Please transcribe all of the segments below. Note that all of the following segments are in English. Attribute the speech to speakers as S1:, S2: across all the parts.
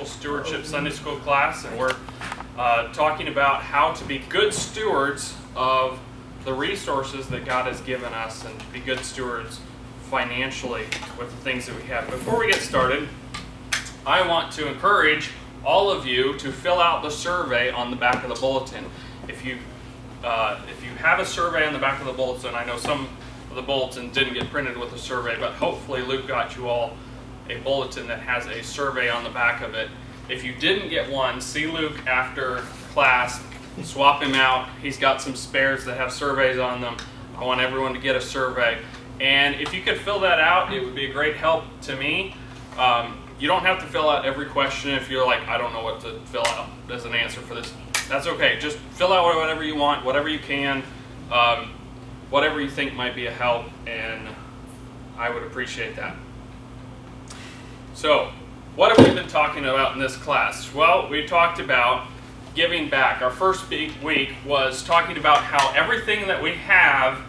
S1: special stewardship Sunday school class, and we're talking about how to be good stewards of the resources that God has given us and be good stewards financially with the things that we have. Before we get started, I want to encourage all of you to fill out the survey on the back of the bulletin. If you have a survey on the back of the bulletin, I know some of the bulletin didn't get printed with a survey, but hopefully Luke got you all a bulletin that has a survey on the back of it. If you didn't get one, see Luke after class, swap him out. He's got some spares that have surveys on them. I want everyone to get a survey. And if you could fill that out, it would be a great help to me. You don't have to fill out every question if you're like, I don't know what to fill out as an answer for this. That's okay. Just fill out whatever you want, whatever you can, whatever you think might be a help, and I would appreciate that. So, what have we been talking about in this class? Well, we talked about giving back. Our first week was talking about how everything that we have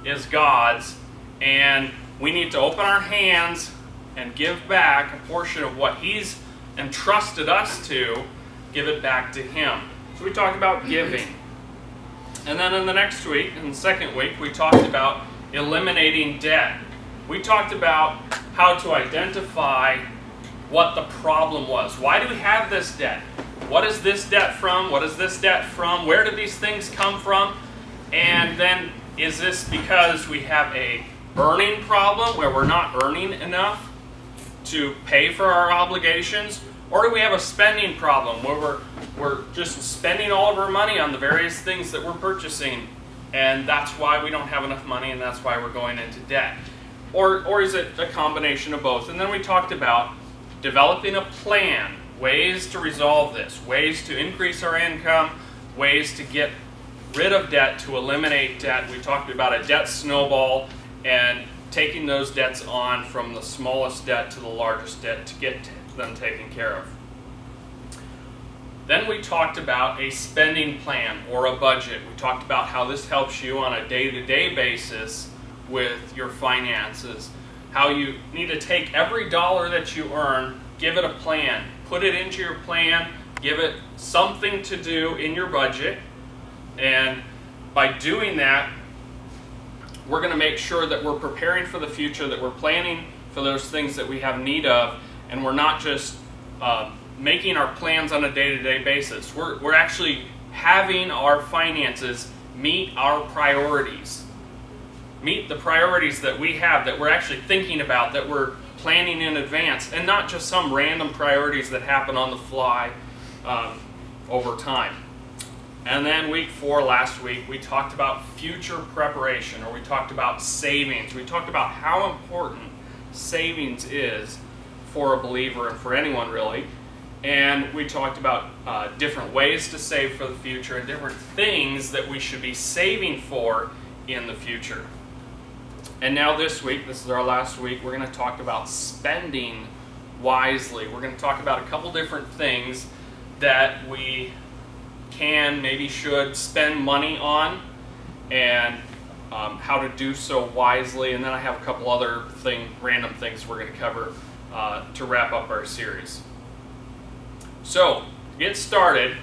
S1: is God's, and we need to open our hands and give back a portion of what He's entrusted us to, give it back to Him. So we talked about giving. And then in the next week, in the second week, we talked about eliminating debt. We talked about how to identify what the problem was. Why do we have this debt? What is this debt from? What is this debt from? Where do these things come from? And then, is this because we have a earning problem where we're not earning enough to pay for our obligations? Or do we have a spending problem where we're just spending all of our money on the various things that we're purchasing, and that's why we don't have enough money, and that's why we're going into debt? Or is it a combination of both? And then we talked about developing a plan, ways to resolve this, ways to increase our income, ways to get rid of debt, to eliminate debt. We talked about a debt snowball and taking those debts on from the smallest debt to the largest debt to get them taken care of. Then we talked about a spending plan or a budget. We talked about how this helps you on a day-to-day basis with your finances. How you need to take every dollar that you earn, give it a plan, put it into your plan, give it something to do in your budget, and by doing that, we're going to make sure that we're preparing for the future, that we're planning for those things that we have need of, and we're not just making our plans on a day-to-day basis. We're actually having our finances meet our priorities. Meet the priorities that we have, that we're actually thinking about, that we're planning in advance, and not just some random priorities that happen on the fly over time. And then week 4, last week, we talked about future preparation, or we talked about savings. We talked about how important savings is for a believer and for anyone really. And we talked about different ways to save for the future and different things that we should be saving for in the future. And now this week, this is our last week, we're going to talk about spending wisely. We're going to talk about a couple different things that we can, maybe should spend money on, and how to do so wisely. And then I have a couple other random things we're going to cover to wrap up our series. So, to get started,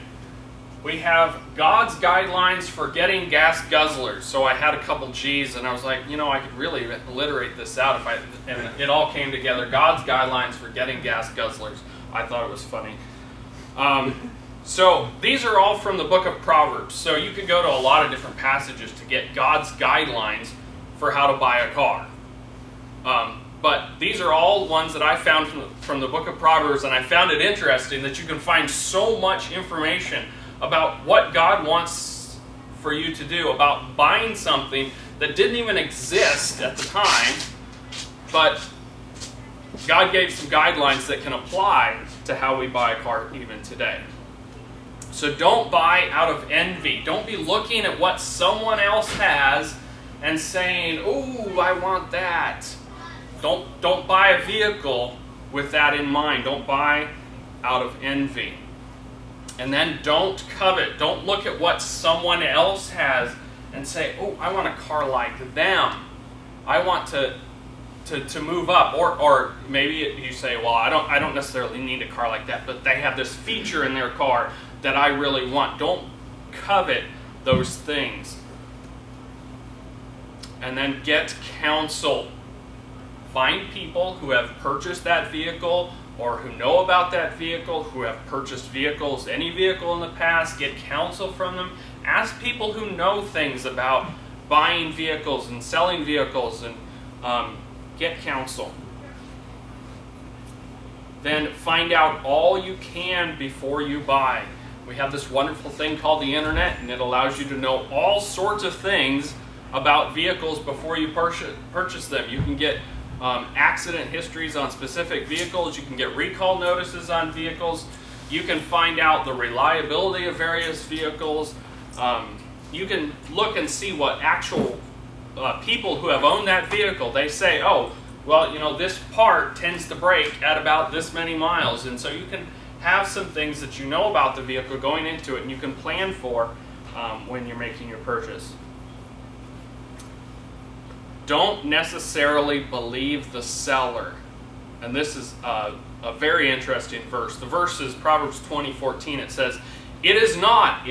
S1: we have God's guidelines for getting gas guzzlers. So I had a couple G's, and I was like, I could really alliterate this out and it all came together. God's guidelines for getting gas guzzlers. I thought it was funny. So these are all from the book of Proverbs. So you could go to a lot of different passages to get God's guidelines for how to buy a car. But these are all ones that I found from the book of Proverbs, and I found it interesting that you can find so much information about what God wants for you to do, about buying something that didn't even exist at the time, but God gave some guidelines that can apply to how we buy a car even today. So don't buy out of envy. Don't be looking at what someone else has and saying, "Oh, I want that." Don't buy a vehicle with that in mind. Don't buy out of envy. And then don't covet. Don't look at what someone else has and say, "Oh, I want a car like them. I want to to move up, or maybe you say, well, I don't necessarily need a car like that, but they have this feature in their car that I really want. Don't covet those things. And then get counsel. Find people who have purchased that vehicle or who know about that vehicle, who have purchased vehicles, any vehicle in the past. Get counsel from them. Ask people who know things about buying vehicles and selling vehicles, and get counsel. Then find out all you can before you buy. We have this wonderful thing called the internet, and it allows you to know all sorts of things about vehicles before you purchase them. You can get accident histories on specific vehicles. You can get recall notices on vehicles. You can find out the reliability of various vehicles. You can look and see what actual people who have owned that vehicle, they say, oh, well, this part tends to break at about this many miles. And so you can have some things that you know about the vehicle going into it, and you can plan for when you're making your purchase. Don't necessarily believe the seller. And this is a very interesting verse. The verse is Proverbs 20:14. It says, it is not,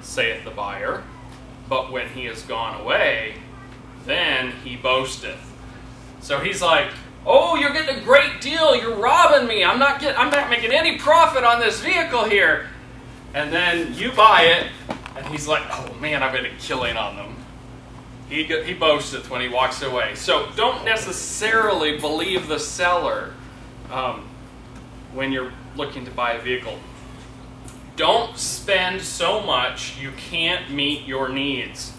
S1: saith the buyer, but when he is gone away, then he boasteth. So he's like, oh, you're getting a great deal. You're robbing me. I'm not making any profit on this vehicle here. And then you buy it, and he's like, oh man, I've been a killing on them. He boasteth when he walks away. So don't necessarily believe the seller when you're looking to buy a vehicle. Don't spend so much you can't meet your needs.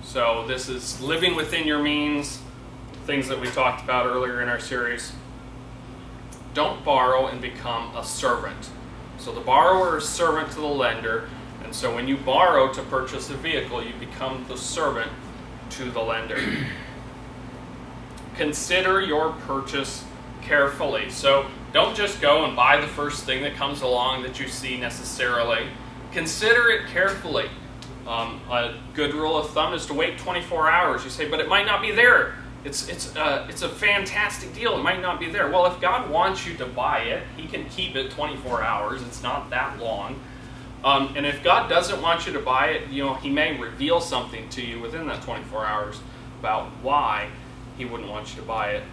S1: So this is living within your means, things that we talked about earlier in our series. Don't borrow and become a servant. So the borrower is servant to the lender, and so when you borrow to purchase a vehicle, you become the servant to the lender. Consider your purchase carefully. So don't just go and buy the first thing that comes along that you see necessarily. Consider it carefully. A good rule of thumb is to wait 24 hours. You say, but it might not be there. It's a fantastic deal. It might not be there. Well, if God wants you to buy it, He can keep it 24 hours. It's not that long. And if God doesn't want you to buy it, He may reveal something to you within that 24 hours about why He wouldn't want you to buy it,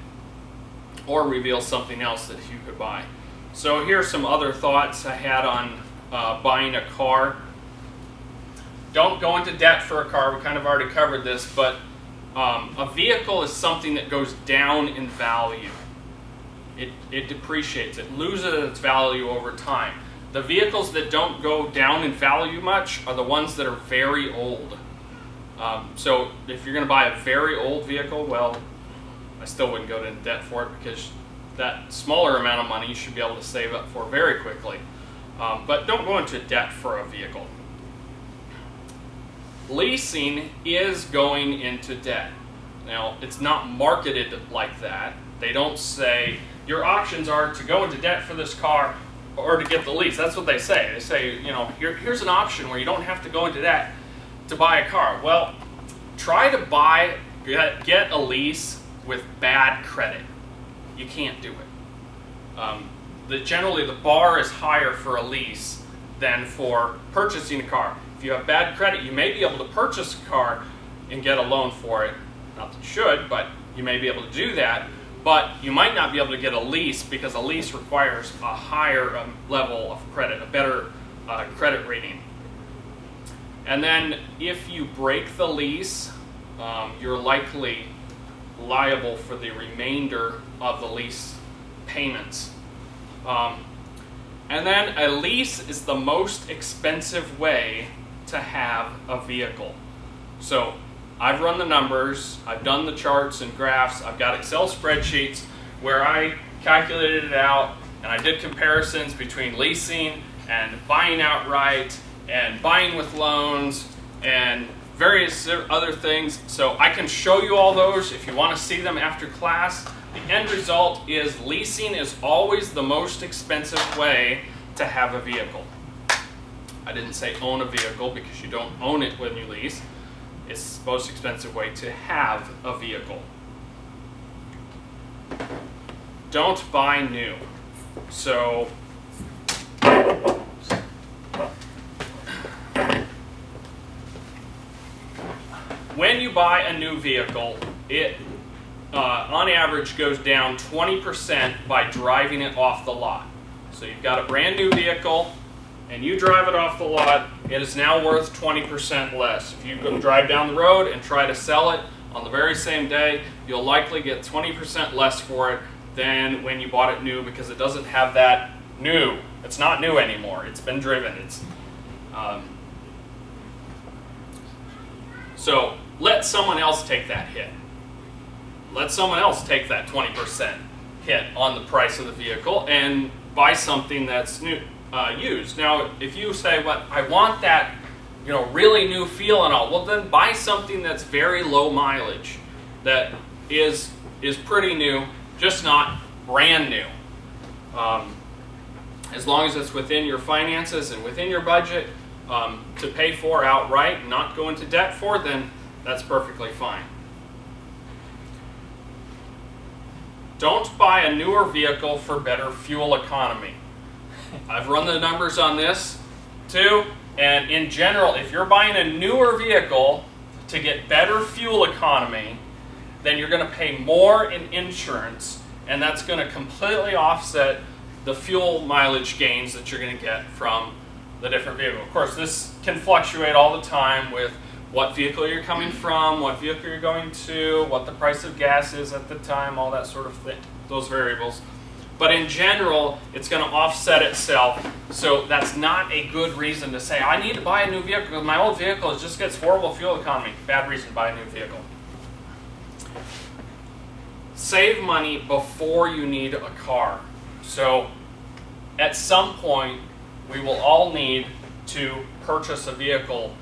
S1: or reveal something else that you could buy. So here are some other thoughts I had on buying a car. Don't go into debt for a car. We kind of already covered this, but a vehicle is something that goes down in value. It depreciates. It loses its value over time. The vehicles that don't go down in value much are the ones that are very old. So if you're going to buy a very old vehicle, well, I still wouldn't go into debt for it, because that smaller amount of money you should be able to save up for very quickly. But don't go into debt for a vehicle. Leasing is going into debt. Now, it's not marketed like that. They don't say, your options are to go into debt for this car or to get the lease. That's what they say. They say, here's an option where you don't have to go into debt to buy a car. Well, try to get a lease with bad credit. You can't do it. Generally, the bar is higher for a lease than for purchasing a car. If you have bad credit, you may be able to purchase a car and get a loan for it. Not that you should, but you may be able to do that. But you might not be able to get a lease, because a lease requires a higher level of credit, a better credit rating. And then if you break the lease, you're likely liable for the remainder of the lease payments. And then a lease is the most expensive way to have a vehicle. So I've run the numbers, I've done the charts and graphs, I've got Excel spreadsheets where I calculated it out, and I did comparisons between leasing and buying outright and buying with loans and various other things. So I can show you all those if you want to see them after class. The end result is leasing is always the most expensive way to have a vehicle. I didn't say own a vehicle, because you don't own it when you lease. It's the most expensive way to have a vehicle. don't buy new. So when you buy a new vehicle, it on average goes down 20% by driving it off the lot. So you've got a brand new vehicle and you drive it off the lot, it is now worth 20% less. If you go drive down the road and try to sell it on the very same day, you'll likely get 20% less for it than when you bought it new, because it doesn't have that new. It's not new anymore. It's been driven. So let someone else take that hit. Let someone else take that 20% hit on the price of the vehicle and buy something that's new, used. Now, if you say, "Well, I want that, really new feel and all," well, then buy something that's very low mileage, that is pretty new, just not brand new. As long as it's within your finances and within your budget to pay for outright and not go into debt for, then that's perfectly fine. Don't buy a newer vehicle for better fuel economy. I've run the numbers on this too, and in general, if you're buying a newer vehicle to get better fuel economy, then you're going to pay more in insurance, and that's going to completely offset the fuel mileage gains that you're going to get from the different vehicle. Of course, this can fluctuate all the time with what vehicle you're coming from, what vehicle you're going to, what the price of gas is at the time, all that sort of thing, those variables. But in general, it's going to offset itself, so that's not a good reason to say, "I need to buy a new vehicle because my old vehicle just gets horrible fuel economy." Bad reason to buy a new vehicle. Save money before you need a car. So at some point, we will all need to purchase a vehicle,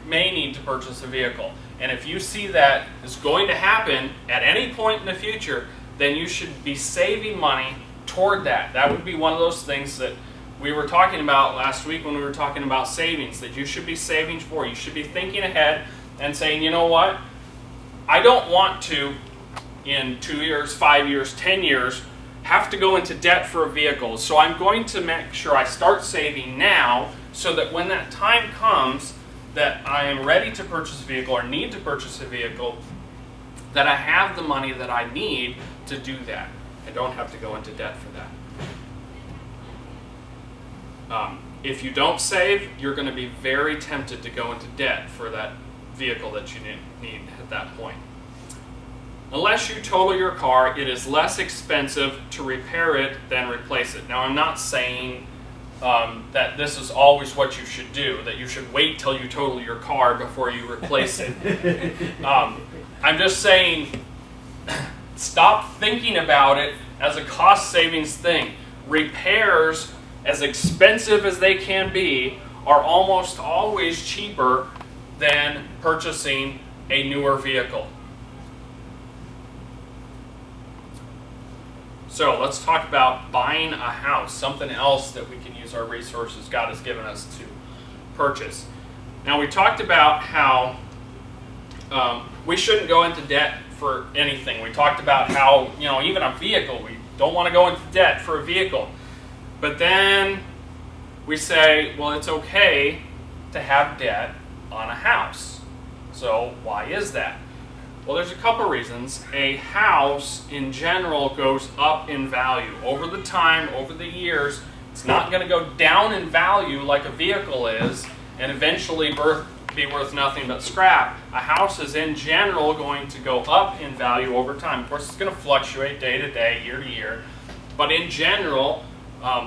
S1: may need to purchase a vehicle. And if you see that is going to happen at any point in the future, then you should be saving money toward that. That would be one of those things that we were talking about last week when we were talking about savings, that you should be saving for. You should be thinking ahead and saying, "You know what? I don't want to, in 2 years, 5 years, 10 years, have to go into debt for a vehicle. So I'm going to make sure I start saving now so that when that time comes that I am ready to purchase a vehicle or need to purchase a vehicle, that I have the money that I need to do that. I don't have to go into debt for that." If you don't save, you're going to be very tempted to go into debt for that vehicle that you need at that point. Unless you total your car, it is less expensive to repair it than replace it. Now, I'm not saying that this is always what you should do, that you should wait till you total your car before you replace it. I'm just saying, stop thinking about it as a cost savings thing. Repairs, as expensive as they can be, are almost always cheaper than purchasing a newer vehicle. So let's talk about buying a house, something else that we can use our resources God has given us to purchase. Now, we talked about how we shouldn't go into debt for anything. We talked about how, even a vehicle, we don't want to go into debt for a vehicle. But then we say, well, it's okay to have debt on a house. So why is that? Well, there's a couple reasons. A house, in general, goes up in value. Over the time, over the years, it's not going to go down in value like a vehicle is and eventually be worth nothing but scrap. A house is, in general, going to go up in value over time. Of course, it's going to fluctuate day to day, year to year. But in general,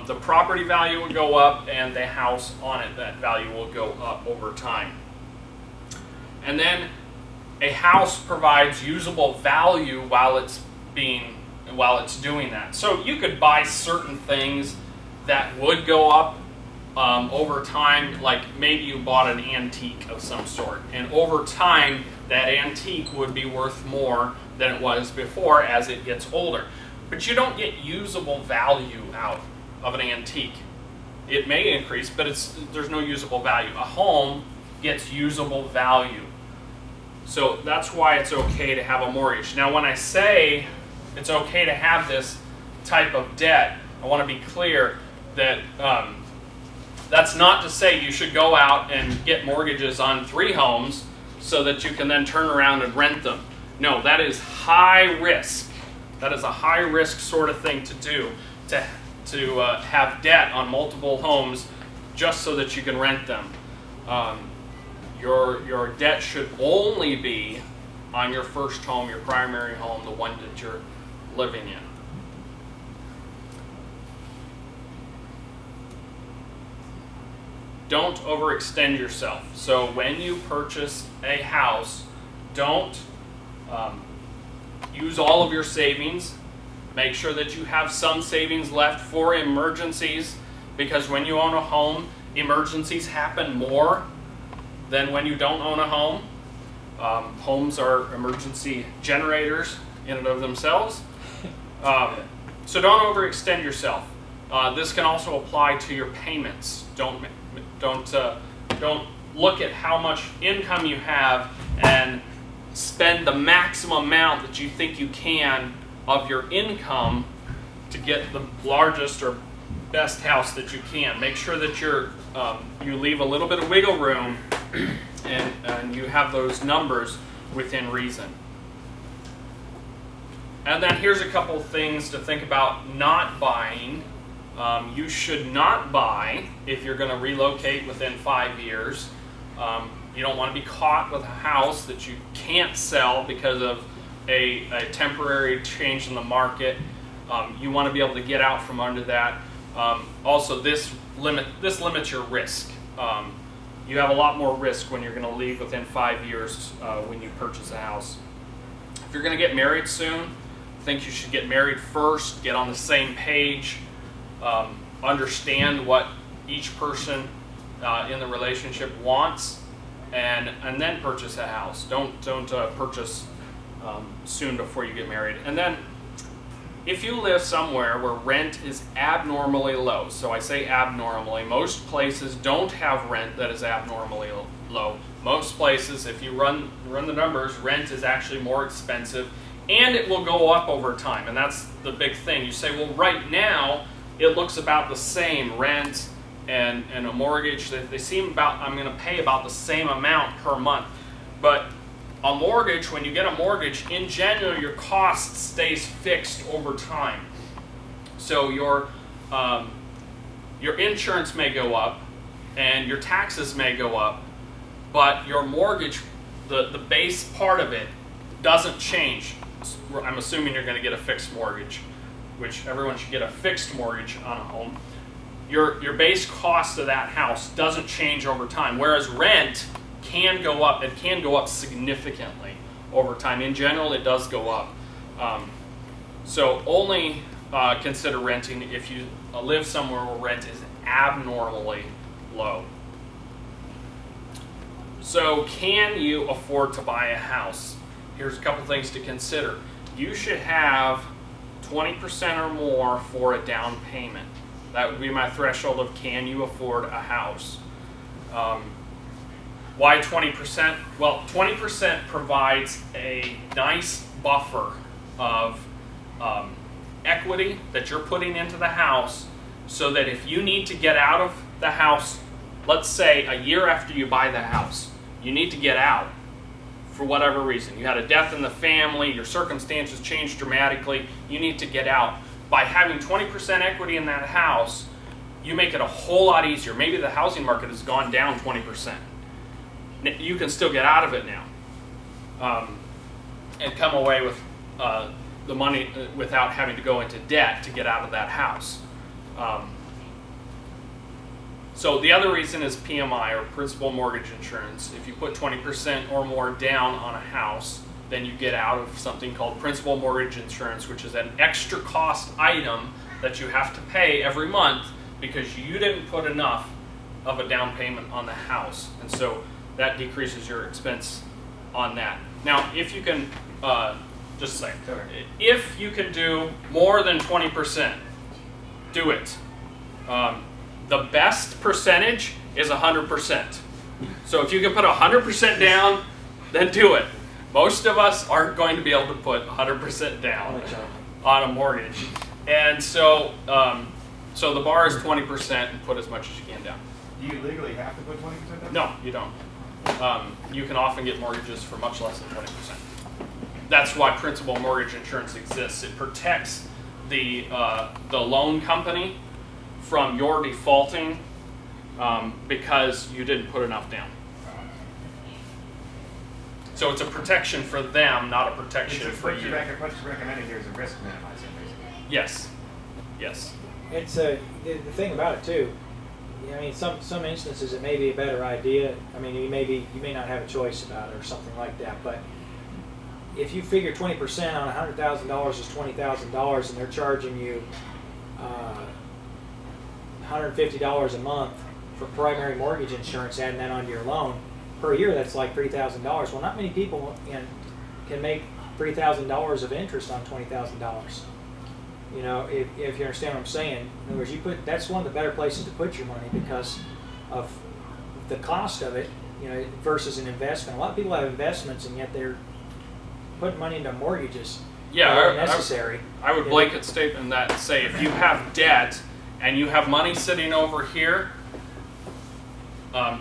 S1: the property value will go up and the house on it, that value will go up over time. And then a house provides usable value while it's doing that. So you could buy certain things that would go up over time, like maybe you bought an antique of some sort, and over time that antique would be worth more than it was before as it gets older. But you don't get usable value out of an antique. It may increase, but there's no usable value. A home gets usable value. So that's why it's okay to have a mortgage. Now, when I say it's okay to have this type of debt. I want to be clear that that's not to say you should go out and get mortgages on 3 homes so that you can then turn around and rent them. No, that is high risk. That is a high risk sort of thing to do, to have debt on multiple homes just so that you can rent them. Your debt should only be on your first home, your primary home, the one that you're living in. Don't overextend yourself. So when you purchase a house, don't use all of your savings. Make sure that you have some savings left for emergencies, because when you own a home, emergencies happen more than when you don't own a home. Homes are emergency generators in and of themselves. So don't overextend yourself. This can also apply to your payments. Don't look at how much income you have and spend the maximum amount that you think you can of your income to get the largest or best house that you can. Make sure that you leave a little bit of wiggle room and you have those numbers within reason. And then here's a couple things to think about not buying. You should not buy if you're going to relocate within 5 years. You don't want to be caught with a house that you can't sell because of a temporary change in the market. You want to be able to get out from under that. Also, this limits your risk. You have a lot more risk when you're going to leave within 5 years when you purchase a house. If you're going to get married soon, I think you should get married first, get on the same page, understand what each person in the relationship wants, and then purchase a house. Don't purchase soon before you get married. And then if you live somewhere where rent is abnormally low, so I say abnormally, most places don't have rent that is abnormally low. Most places, if you run the numbers, rent is actually more expensive, and it will go up over time. And that's the big thing. You say, well, right now it looks about the same, rent and a mortgage. They seem about, I'm going to pay about the same amount per month. But a mortgage, when you get a mortgage, in general, your cost stays fixed over time. So your insurance may go up and your taxes may go up, but your mortgage, the base part of it, doesn't change. I'm assuming you're going to get a fixed mortgage, which everyone should get a fixed mortgage on a home. Your base cost of that house doesn't change over time, whereas rent can go up. It can go up significantly over time. In general, it does go up. So only consider renting if you live somewhere where rent is abnormally low. So can you afford to buy a house? Here's a couple things to consider. You should have 20% or more for a down payment. That would be my threshold of can you afford a house. Why 20%? Well, 20% provides a nice buffer of equity that you're putting into the house, so that if you need to get out of the house, let's say a year after you buy the house, you need to get out for whatever reason. You had a death in the family, your circumstances changed dramatically, you need to get out. By having 20% equity in that house, you make it a whole lot easier. Maybe the housing market has gone down 20%. You can still get out of it now and come away with the money without having to go into debt to get out of that house. So the other reason is PMI, or principal mortgage insurance. If you put 20% or more down on a house, then you get out of something called principal mortgage insurance, which is an extra cost item that you have to pay every month because you didn't put enough of a down payment on the house. And so that decreases your expense on that. Now, if you can, just a second, if you can do more than 20%, do it. The best percentage is 100%. So if you can put 100% down, then do it. Most of us aren't going to be able to put 100% down. on a mortgage. And so so the bar is 20% and put as much as you can down.
S2: Do you legally have to put 20% down?
S1: No, you don't. You can often get mortgages for much less than 20%. That's why principal mortgage insurance exists. It protects the loan company from your defaulting because you didn't put enough down. So it's a protection for them, not a protection for you.
S2: What you're recommending here is a risk minimizer, basically.
S1: Yes. Yes.
S3: It's the thing about it too. I mean, some instances it may be a better idea. I mean, you may not have a choice about it or something like that. But if you figure 20% on $100,000 is $20,000, and they're charging you $150 a month for primary mortgage insurance, adding that onto your loan per year, that's like $3,000. Well, not many people can make $3,000 of interest on $20,000. You know, if you understand what I'm saying. In other words, that's one of the better places to put your money because of the cost of it, you know, versus an investment. A lot of people have investments and yet they're putting money into mortgages that aren't necessary.
S1: I would blanket statement that and say if you have debt and you have money sitting over here,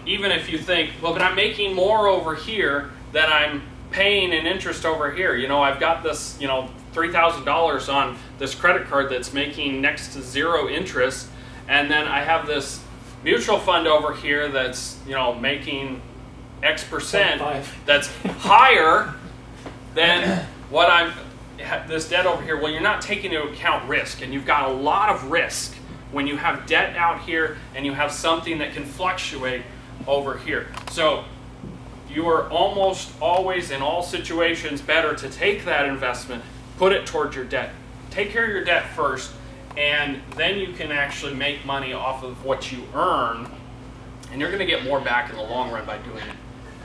S1: even if you think, well, but I'm making more over here than I'm paying in interest over here. You know, I've got this, you know, $3,000 on this credit card that's making next to zero interest, and then I have this mutual fund over here that's, you know, making X percent that's higher than what this debt over here. Well, you're not taking into account risk, and you've got a lot of risk when you have debt out here and you have something that can fluctuate over here. So you are almost always in all situations better to take that investment, put it towards your debt. Take care of your debt first, and then you can actually make money off of what you earn, and you're going to get more back in the long run by doing it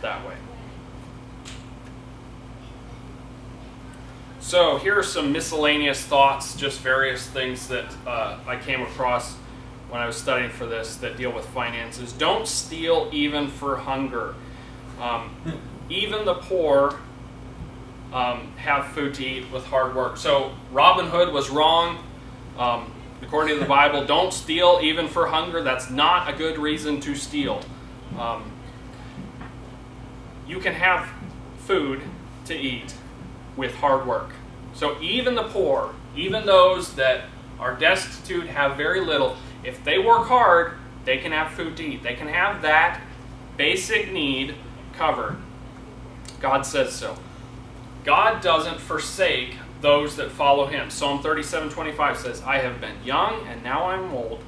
S1: that way. So here are some miscellaneous thoughts, just various things that I came across when I was studying for this that deal with finances. Don't steal even for hunger. Even the poor have food to eat with hard work. So Robin Hood was wrong. According to the Bible, don't steal even for hunger. That's not a good reason to steal. You can have food to eat with hard work. So even the poor, even those that are destitute, have very little, if they work hard, they can have food to eat. They can have that basic need covered. God says so. God doesn't forsake those that follow him. Psalm 37:25 says, I have been young and now I'm old,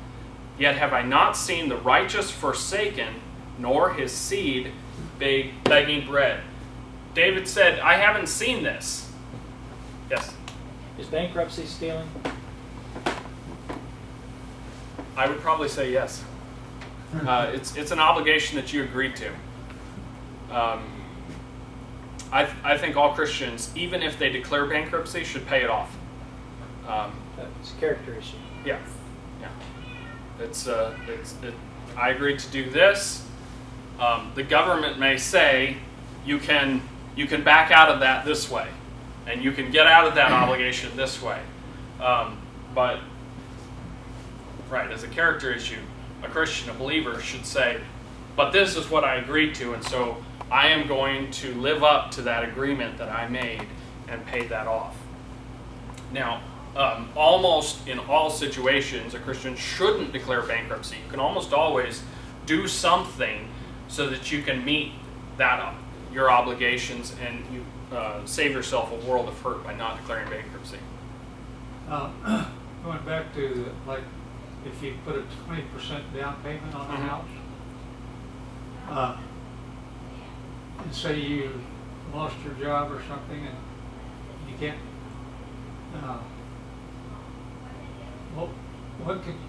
S1: yet have I not seen the righteous forsaken, nor his seed begging bread. David said, I haven't seen this. Yes?
S3: Is bankruptcy stealing?
S1: I would probably say yes. It's an obligation that you agreed to. I think all Christians, even if they declare bankruptcy, should pay it off.
S3: It's a character issue.
S1: Yeah. I agreed to do this. The government may say you can back out of that this way, and you can get out of that obligation this way. But right, as a character issue, a Christian, a believer, should say, but this is what I agreed to, and so I am going to live up to that agreement that I made and pay that off. Now, almost in all situations, a Christian shouldn't declare bankruptcy. You can almost always do something so that you can meet your obligations, and you save yourself a world of hurt by not declaring bankruptcy.
S4: Going back to if you put a 20% down payment on a house, and say you lost your job or something, and you can't.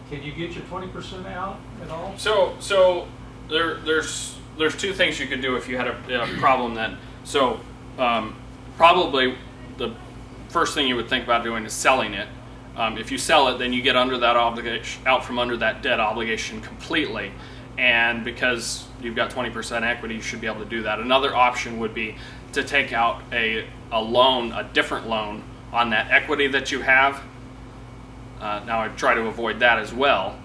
S4: Can you get your 20% out at all?
S1: So there's two things you could do if you had a problem then. So probably the first thing you would think about doing is selling it. If you sell it, then you get under that obligation, out from under that debt obligation completely. And because you've got 20% equity, you should be able to do that. Another option would be to take out a loan, a different loan on that equity that you have. Now I try to avoid that as well,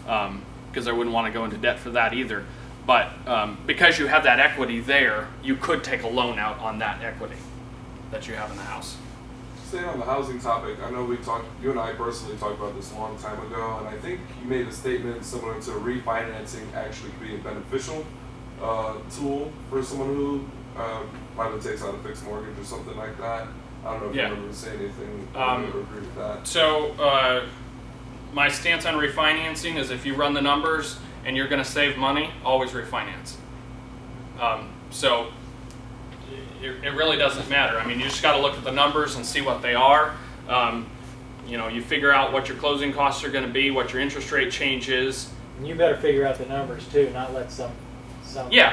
S1: because I wouldn't want to go into debt for that either. But because you have that equity there, you could take a loan out on that equity that you have in the house.
S5: Staying on the housing topic, I know you and I personally talked about this a long time ago, and I think you made a statement similar to refinancing actually being a beneficial tool for someone who either takes out a fixed mortgage or something like that. I don't know if you remember saying anything or agree with that.
S1: So my stance on refinancing is if you run the numbers and you're going to save money, always refinance. So it really doesn't matter. I mean, you just got to look at the numbers and see what they are. You figure out what your closing costs are going to be, what your interest rate change is.
S3: And you better figure out the numbers too, not let some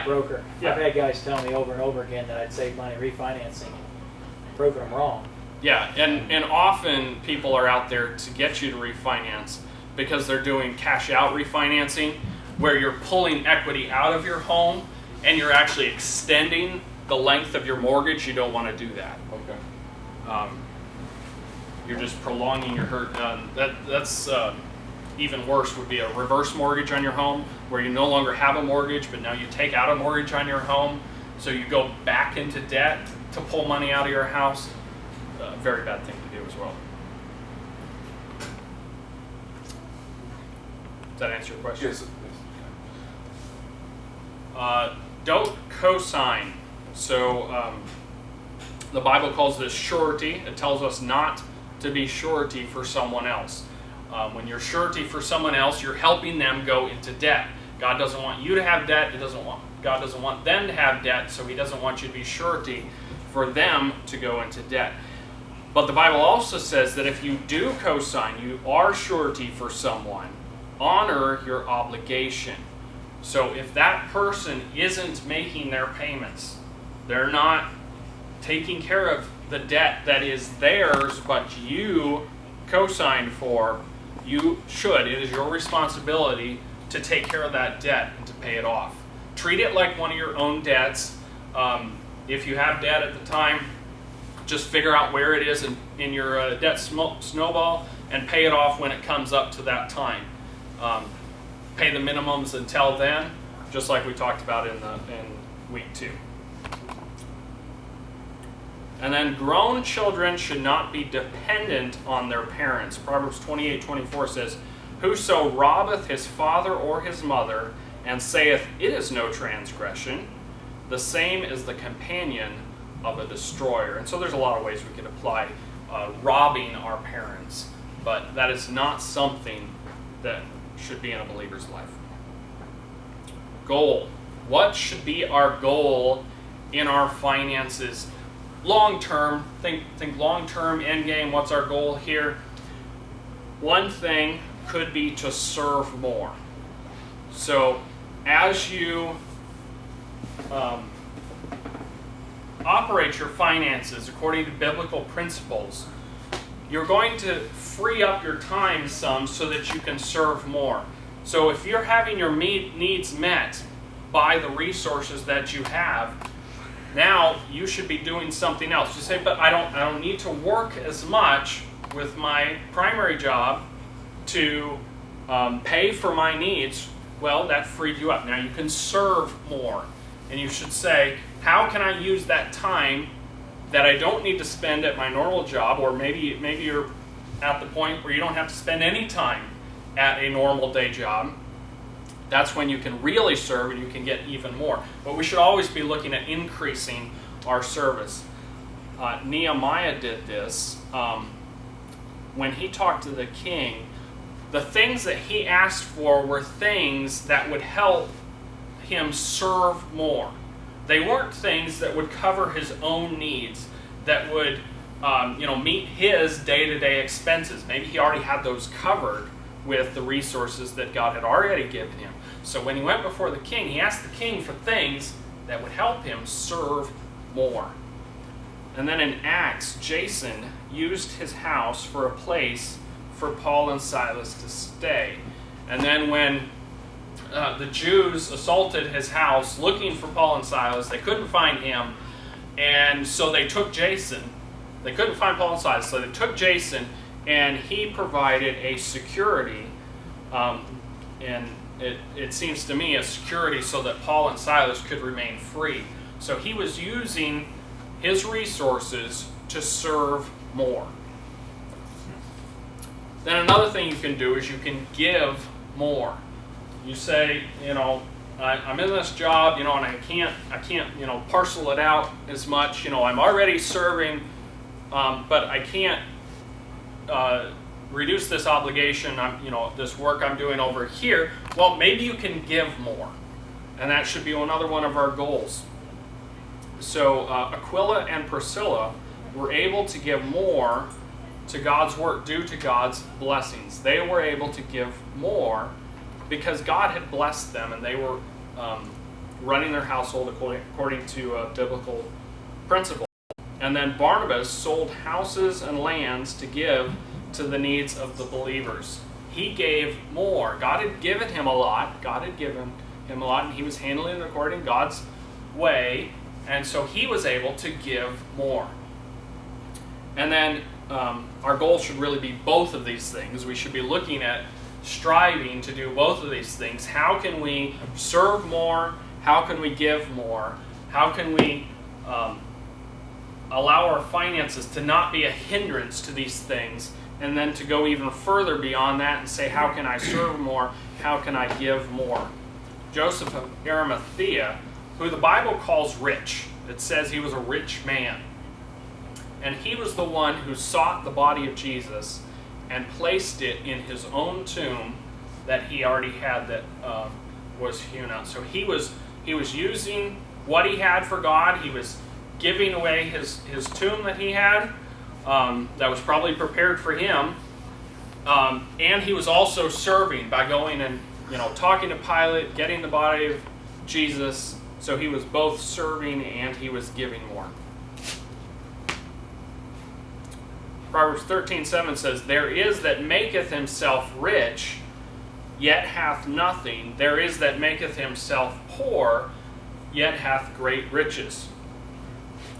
S3: broker.
S1: Yeah.
S3: I've had guys tell me over and over again that I'd save money refinancing and proving them wrong.
S1: Yeah, and often people are out there to get you to refinance because they're doing cash out refinancing where you're pulling equity out of your home and you're actually extending the length of your mortgage. You don't want to do that.
S5: Okay.
S1: You're just prolonging your hurt. That's even worse would be a reverse mortgage on your home where you no longer have a mortgage, but now you take out a mortgage on your home, so you go back into debt to pull money out of your house. Very bad thing to do as well. Does that answer your question?
S5: Yes.
S1: Don't co-sign. So the Bible calls this surety. It tells us not to be surety for someone else. When you're surety for someone else, you're helping them go into debt. God doesn't want you to have debt. God doesn't want them to have debt, so He doesn't want you to be surety for them to go into debt. But the Bible also says that if you do co-sign, you are surety for someone, honor your obligation. So if that person isn't making their payments, they're not taking care of the debt that is theirs, but you co-signed for, you should. It is your responsibility to take care of that debt and to pay it off. Treat it like one of your own debts. If you have debt at the time, just figure out where it is in your debt snowball and pay it off when it comes up to that time. Pay the minimums until then, just like we talked about in week 2. And then grown children should not be dependent on their parents. Proverbs 28:24 says, "Whoso robbeth his father or his mother, and saith, It is no transgression, the same is the companion of a destroyer." And so there's a lot of ways we could apply robbing our parents, but that is not something that should be in a believer's life. Goal. What should be our goal in our finances? Long term, think long term, end game. What's our goal here? One thing could be to serve more. So as you operate your finances according to biblical principles, you're going to free up your time some so that you can serve more. So if you're having your needs met by the resources that you have, now you should be doing something else. You say, but I don't need to work as much with my primary job to pay for my needs. Well, that freed you up. Now you can serve more. And you should say, how can I use that time that I don't need to spend at my normal job, or maybe you're at the point where you don't have to spend any time at a normal day job. That's when you can really serve and you can get even more. But we should always be looking at increasing our service. Nehemiah did this. When he talked to the king, the things that he asked for were things that would help him serve more. They weren't things that would cover his own needs, that would meet his day-to-day expenses. Maybe he already had those covered with the resources that God had already given him. So when he went before the king, he asked the king for things that would help him serve more. And then in Acts, Jason used his house for a place for Paul and Silas to stay. And then when the Jews assaulted his house looking for Paul and Silas, they couldn't find him, and so they took Jason They couldn't find Paul and Silas, so they took Jason, and he provided a security, and it seems to me a security so that Paul and Silas could remain free. So he was using his resources to serve more. Then another thing you can do is you can give more. You say, I'm in this job, and I can't, parcel it out as much. I'm already serving, but I can't reduce this obligation. This work I'm doing over here. Well, maybe you can give more, and that should be another one of our goals. So Aquila and Priscilla were able to give more to God's work due to God's blessings. They were able to give more because God had blessed them, and they were running their household according to biblical principle. And then Barnabas sold houses and lands to give to the needs of the believers. He gave more. God had given him a lot. And he was handling it according to God's way, and so he was able to give more. And then our goal should really be both of these things. We should be looking at striving to do both of these things. How can we serve more? How can we give more? How can we allow our finances to not be a hindrance to these things, and then to go even further beyond that and say, how can I serve more? How can I give more? Joseph of Arimathea, who the Bible calls rich. It says he was a rich man. And he was the one who sought the body of Jesus and placed it in his own tomb that he already had that was hewn out. So he was using what he had for God. He was giving away his tomb that he had that was probably prepared for him. And he was also serving by going and talking to Pilate, getting the body of Jesus. So he was both serving and he was giving more. Proverbs 13:7 says, "There is that maketh himself rich, yet hath nothing. There is that maketh himself poor, yet hath great riches."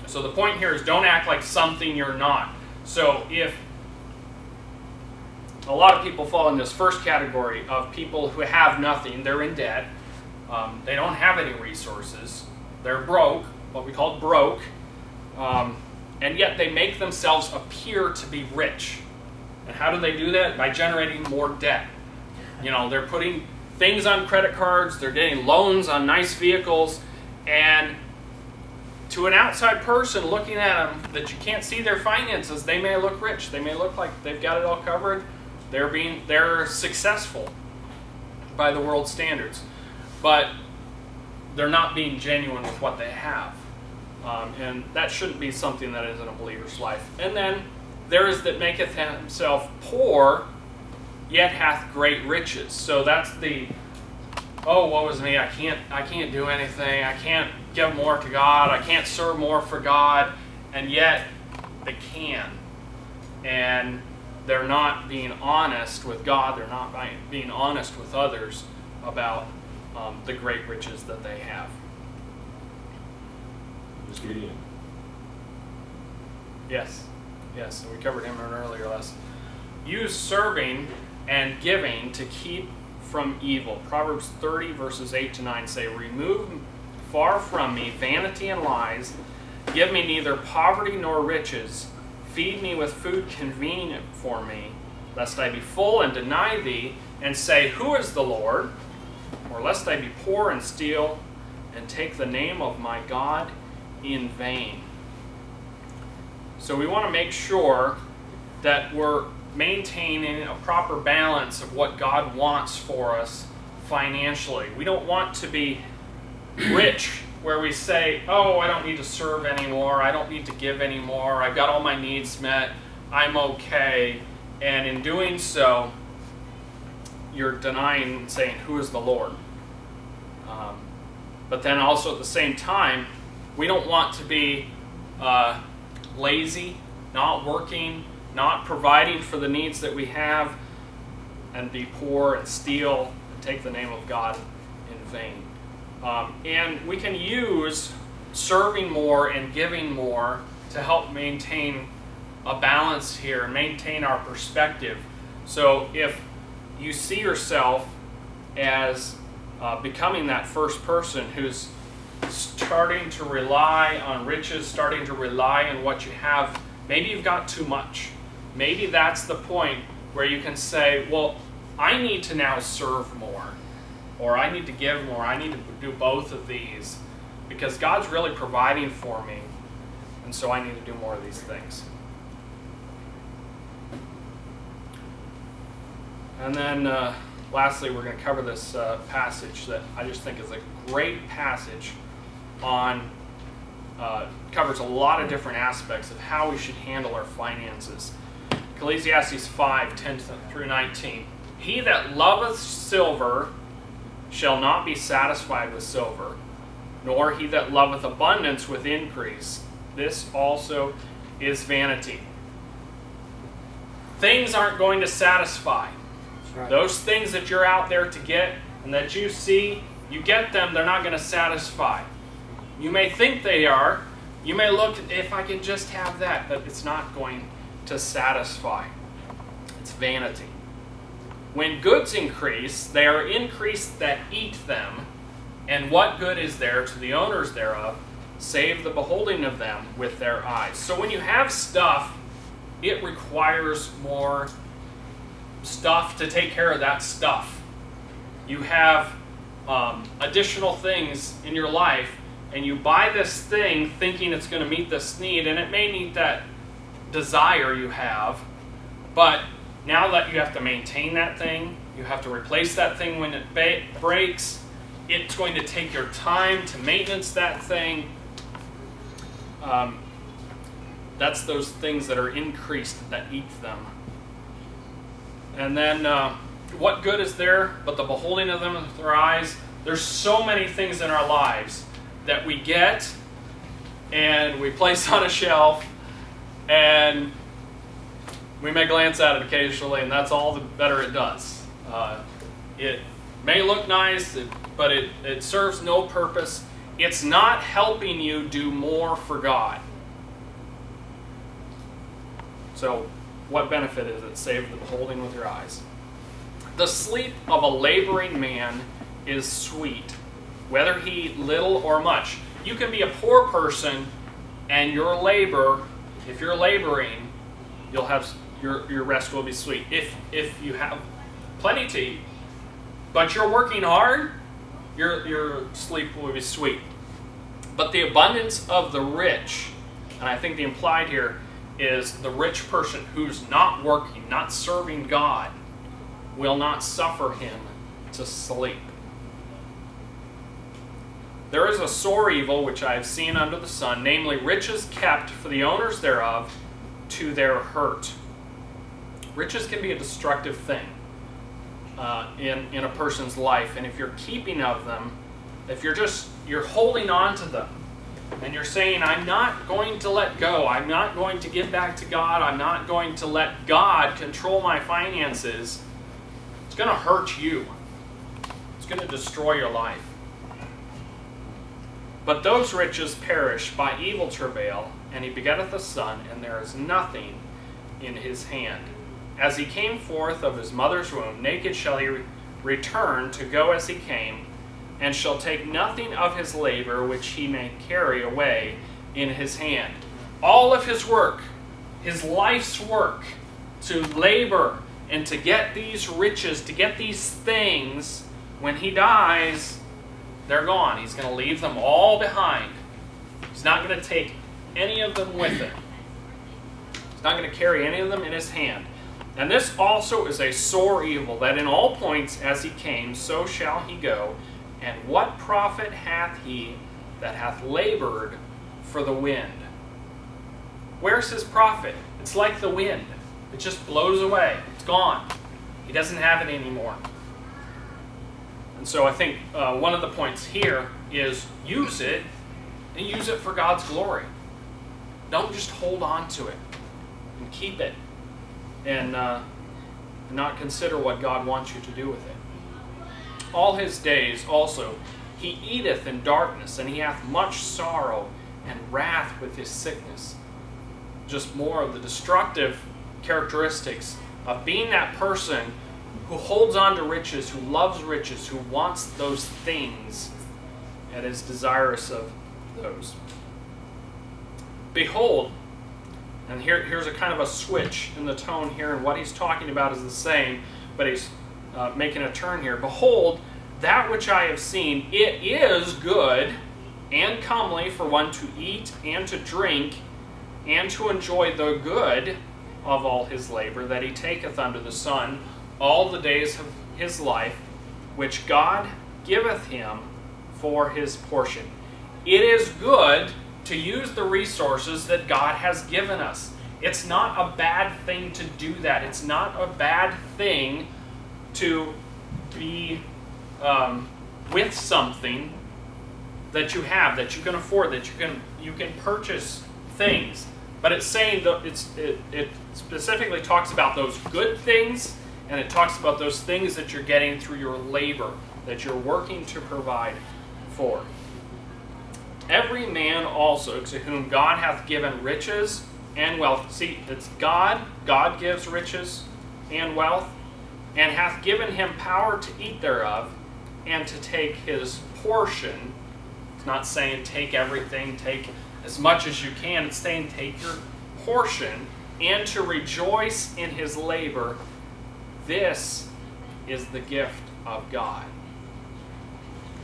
S1: So the point here is, don't act like something you're not. So if a lot of people fall in this first category of people who have nothing, they're in debt, they don't have any resources, they're broke, what we call broke, and yet they make themselves appear to be rich. And how do they do that? By generating more debt. They're putting things on credit cards, they're getting loans on nice vehicles, and to an outside person looking at them that you can't see their finances, they may look rich. They may look like they've got it all covered. They're successful by the world standards, but they're not being genuine with what they have. And that shouldn't be something that is in a believer's life. And then there is that maketh himself poor, yet hath great riches. So that's the, woe is me, I can't do anything, I can't give more to God, I can't serve more for God, and yet they can. And they're not being honest with God, they're not being honest with others about the great riches that they have.
S5: Gideon.
S1: Yes, and we covered him in an earlier lesson. Use serving and giving to keep from evil. Proverbs 30 verses 8 to 9 say, "Remove far from me vanity and lies. Give me neither poverty nor riches. Feed me with food convenient for me, lest I be full and deny thee, and say, Who is the Lord? Or lest I be poor and steal, and take the name of my God in vain." So we want to make sure that we're maintaining a proper balance of what God wants for us financially. We don't want to be rich where we say, I don't need to serve anymore, I don't need to give anymore, I've got all my needs met, I'm okay. And in doing so, you're denying and saying, who is the Lord? But then also at the same time, we don't want to be lazy, not working, not providing for the needs that we have, and be poor and steal and take the name of God in vain. And we can use serving more and giving more to help maintain a balance here and maintain our perspective. So if you see yourself as becoming that first person who's starting to rely on riches, starting to rely on what you have, maybe you've got too much. Maybe that's the point where you can say, well, I need to now serve more, or I need to give more. I need to do both of these because God's really providing for me, and so I need to do more of these things. And then lastly, we're going to cover this passage that I just think is a great passage on, covers a lot of different aspects of how we should handle our finances. Ecclesiastes 5:10 through 19. He that loveth silver shall not be satisfied with silver, nor he that loveth abundance with increase. This also is vanity. Things aren't going to satisfy.
S3: Right.
S1: Those things that you're out there to get and that you see, you get them, they're not going to satisfy. You may think they are. You may look, if I can just have that, but it's not going to satisfy. It's vanity. When goods increase, they are increased that eat them, and what good is there to the owners thereof, save the beholding of them with their eyes. So when you have stuff, it requires more stuff to take care of that stuff. You have additional things in your life, and you buy this thing thinking it's going to meet this need, and it may meet that desire you have, but now that you have to maintain that thing, you have to replace that thing when it breaks, it's going to take your time to maintenance that thing. That's those things that are increased that eat them. And then what good is there but the beholding of them with their eyes? There's so many things in our lives that we get and we place on a shelf and we may glance at it occasionally, and that's all the better it does. It may look nice, but it serves no purpose. It's not helping you do more for God. So what benefit is it, save the beholding with your eyes? The sleep of a laboring man is sweet, whether he little or much. You can be a poor person, and your labor, if you're laboring, you'll have your rest will be sweet. If you have plenty to eat, but you're working hard, your sleep will be sweet. But the abundance of the rich, and I think the implied here is the rich person who's not working, not serving God, will not suffer him to sleep. There is a sore evil which I have seen under the sun, namely riches kept for the owners thereof to their hurt. Riches can be a destructive thing in a person's life, and if you're keeping of them, if you're holding on to them, and you're saying, I'm not going to let go, I'm not going to give back to God, I'm not going to let God control my finances, it's going to hurt you. It's going to destroy your life. But those riches perish by evil travail, and he begetteth a son, and there is nothing in his hand. As he came forth of his mother's womb, naked shall he return to go as he came, and shall take nothing of his labor which he may carry away in his hand. All of his work, his life's work, to labor and to get these riches, to get these things, when he dies, they're gone. He's going to leave them all behind. He's not going to take any of them with him. He's not going to carry any of them in his hand. And this also is a sore evil, that in all points as he came, so shall he go. And what profit hath he that hath labored for the wind? Where's his profit? It's like the wind. It just blows away. It's gone. He doesn't have it anymore. And so I think one of the points here is use it, and use it for God's glory. Don't just hold on to it and keep it and not consider what God wants you to do with it. All his days also he eateth in darkness, and he hath much sorrow and wrath with his sickness. just more of the destructive characteristics of being that person who holds on to riches, who loves riches, who wants those things, and is desirous of those. Behold, and here's a kind of a switch in the tone here, and what he's talking about is the same, but he's making a turn here. Behold, that which I have seen, it is good and comely for one to eat and to drink and to enjoy the good of all his labor that he taketh under the sun all the days of his life, which God giveth him for his portion. It is good to use the resources that God has given us. It's not a bad thing to do that. It's not a bad thing to be with something that you have, that you can afford, that you can purchase things. But it's saying that it specifically talks about those good things, and it talks about those things that you're getting through your labor, that you're working to provide for. Every man also to whom God hath given riches and wealth. See, it's God. God gives riches and wealth, and hath given him power to eat thereof, and to take his portion. It's not saying take everything, take as much as you can. It's saying take your portion, and to rejoice in his labor. This is the gift of God.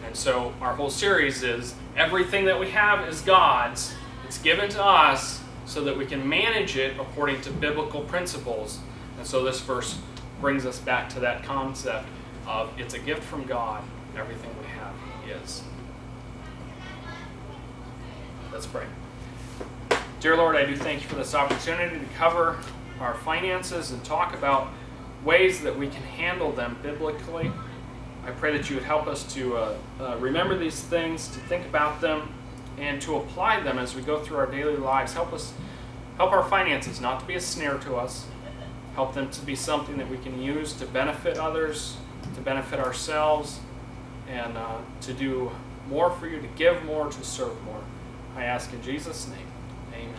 S1: And so our whole series is everything that we have is God's. It's given to us so that we can manage it according to biblical principles. And so this verse brings us back to that concept of it's a gift from God. Everything we have is. Let's pray. Dear Lord, I do thank you for this opportunity to cover our finances and talk about ways that we can handle them biblically. I pray that you would help us to remember these things, to think about them, and to apply them as we go through our daily lives. Help our finances not to be a snare to us. Help them to be something that we can use to benefit others, to benefit ourselves, and to do more for you, to give more, to serve more. I ask in Jesus' name, amen.